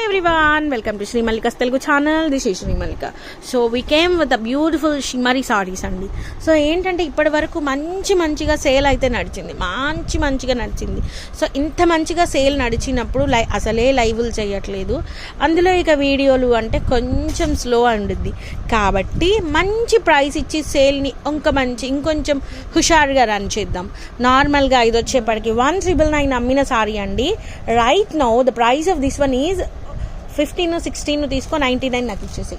everyone, welcome to Sri Mallika's Telugu channel. This is Sri Mallika. So we came with a beautiful shimmery sarees andi. So ఏంటంటే ఇప్పటి వరకు మంచిగా sale అయితే నడిచింది, మంచిగా నడిచింది. సో ఇంత మంచిగా సేల్ నడిచినప్పుడు అసలే లైవ్లు చేయట్లేదు, అందులో ఇక వీడియోలు అంటే కొంచెం స్లో అండుద్ది. కాబట్టి మంచి ప్రైస్ ఇచ్చి సేల్ని ఇంకొంచెం హుషారుగా రన్ చేద్దాం. నార్మల్గా ఇది వచ్చేప్పటికి 1999 అమ్మిన సారీ అండి. Right now the price of this one is 15-16 తీసుకో, 99 నాకు ఇచ్చేసి.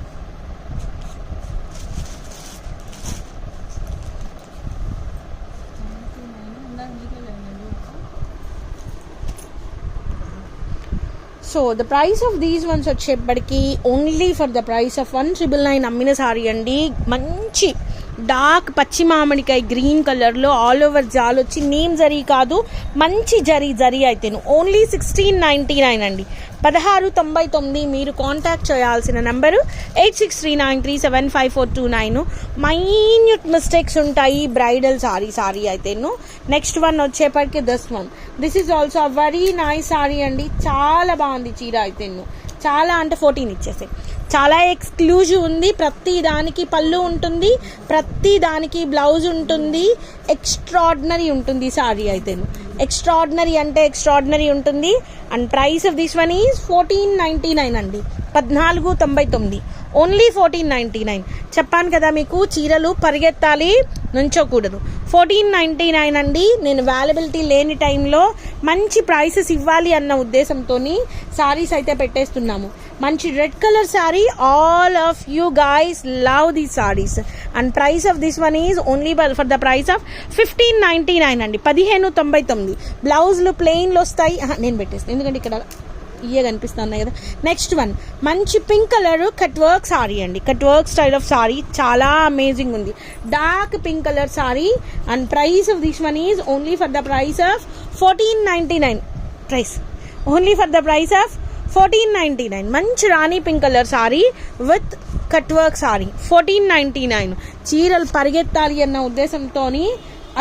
So the price of these ones వచ్చేప్పటికి only for the price of 1999 అమ్మిన సారీ అండి. మంచి డార్క్ పచ్చి మామిడికాయ గ్రీన్ కలర్లో ఆల్ ఓవర్ జాల్ వచ్చి నేమ్ జరీ కాదు, మంచి జరీ అయితేను ఓన్లీ 1699 అండి. 1699. మీరు కాంటాక్ట్ చేయాల్సిన నెంబరు 8639375429. మైన్యూట్ మిస్టేక్స్ ఉంటాయి బ్రైడల్ సారీ అయితేను. నెక్స్ట్ వన్ వచ్చేప్పటికి this is also a very nice sorry అండి. చాలా బాగుంది చీర అయితేను, చాలా అంటే 14 ఇచ్చేసాయి. చాలా ఎక్స్క్లూజివ్ ఉంది, ప్రతి దానికి పళ్ళు ఉంటుంది, ప్రతి దానికి బ్లౌజ్ ఉంటుంది. ఎక్స్ట్రాడినరీ ఉంటుంది సారీ అయితే, ఎక్స్ట్రాడినరీ అంటే ఎక్స్ట్రాడినరీ ఉంటుంది. And price of this one is 1499 అండి. 1499, ఓన్లీ 1499. చెప్పాను కదా మీకు, చీరలు పరిగెత్తాలి, నుంచోకూడదు. 1499 అండి. నేను అవైలబిలిటీ లేని టైంలో మంచి ప్రైసెస్ ఇవ్వాలి అన్న ఉద్దేశంతో సారీస్ అయితే పెట్టేస్తున్నాము. మంచి red colour sorry, all of you guys love these saris. And price of this one is only for the price of 1599 అండి. 1599. బ్లౌజ్లు ప్లెయిన్లు వస్తాయి. నేను పెట్టేస్తాను ఎందుకంటే ఇక్కడ ఇయే కనిపిస్తున్నాయి కదా. నెక్స్ట్ వన్ మంచి pink colour cut work sari అండి. Cut work style of sari చాలా అమేజింగ్ ఉంది. Dark pink colour sari. And price of this one is only for the price of 1499. Price only for the price of 1499. మంచి రాణి pink colour sari with cut work sari 1499. చీరలు పరిగెత్తాలి అన్న ఉద్దేశంతో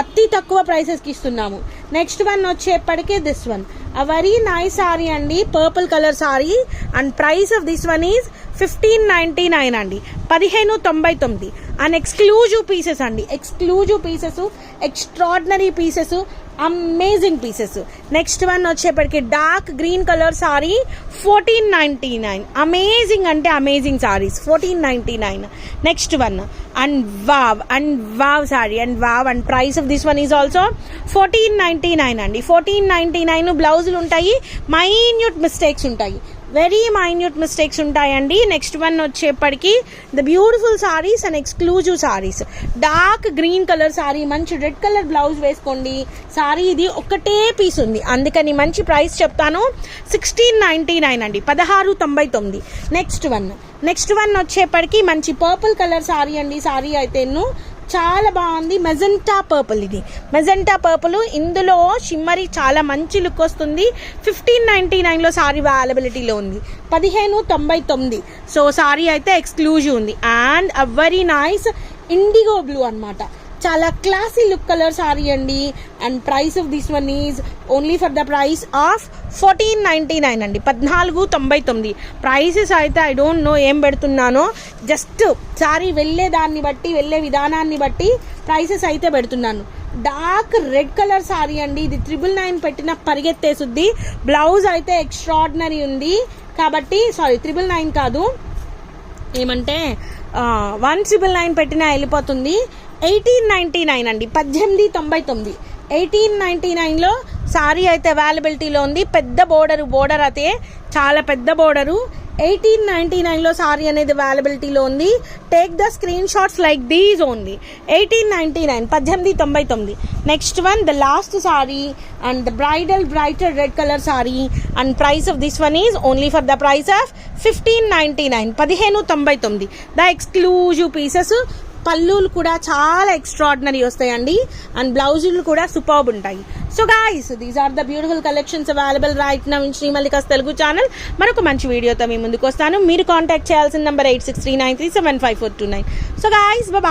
అతి తక్కువ ప్రైసెస్కి ఇస్తున్నాము. నెక్స్ట్ వన్ వచ్చేప్పటికే this one a very nice sorry అండి. Purple colour sari. And price of this one is 1599 అండి. 1599. అండ్ ఎక్స్క్లూజివ్ పీసెస్ అండి, exclusive pieces, extraordinary pieces, amazing pieces. Next one వచ్చేప్పటికి dark green colour sari 1499. Amazing అంటే amazing saris 1499. Next one and wow sari and price of this one is also 1499 అండి. 1499. బ్లౌజులు ఉంటాయి, minute mistakes ఉంటాయి, very minute mistakes ఉంటాయండి. Next one వచ్చేప్పటికి the beautiful saris and exclusive saris. Dark green colour sorry, మంచి red colour blouse వేసుకోండి. Sorry ఇది ఒకటే పీస్ ఉంది, అందుకని మంచి ప్రైస్ చెప్తాను, 1699 అండి. 1699. నెక్స్ట్ వన్ వచ్చేప్పటికి మంచి పర్పుల్ కలర్ సారీ అండి. సారీ అయితేను చాలా బాగుంది. మెజెంటా పర్పుల్, ఇది మెజెంటా పర్పుల్. ఇందులో షిమ్మరీ చాలా మంచి లుక్ వస్తుంది. 1599లో సారీ అవైలబిలిటీలో ఉంది. 1599. సో సారీ అయితే ఎక్స్క్లూజివ్ ఉంది. And a very nice IndiGo blue అన్నమాట. చాలా క్లాసీ లుక్ కలర్ సారీ అండి. And price of this one is only for the price of 1499 అండి. 1499. ప్రైసెస్ అయితే ఐ డోంట్ నో ఏం పెడుతున్నానో, జస్ట్ సారీ వెళ్ళే విధానాన్ని బట్టి ప్రైసెస్ అయితే పెడుతున్నాను. డార్క్ రెడ్ కలర్ సారీ అండి. ఇది 999 పెట్టిన పరిగెత్తేసుద్ది. బ్లౌజ్ అయితే ఎక్స్ట్రాడినరీ ఉంది కాబట్టి, సారీ 999 కాదు, ఏమంటే 1999 పెట్టినా వెళ్ళిపోతుంది. 1899 అండి. 1899. 1899లో సారీ అయితే అవైలబిలిటీలో ఉంది. పెద్ద బోర్డర్ అయితే చాలా పెద్ద బోర్డరు. 1899లో సారీ అనేది అవైలబిలిటీలో ఉంది. Take the screen shots like these only. 1899. 1899. Next one the last sari and the brighter red colour sari. And price of this one is only for the price of 1599. 1599. The exclusive pieces. పళ్ళులు కూడా చాలా extraordinary వస్తాయండి. అండ్ బ్లౌజులు కూడా superb ఉంటాయి. So guys, these are the beautiful collections available right now in Shri Mallika's Telugu channel. మరొక మంచి వీడియోతో మీ ముందుకు వస్తాను. మీరు కాంటాక్ట్ చేయాల్సిన నెంబర్ 8639375429. So guys, bye.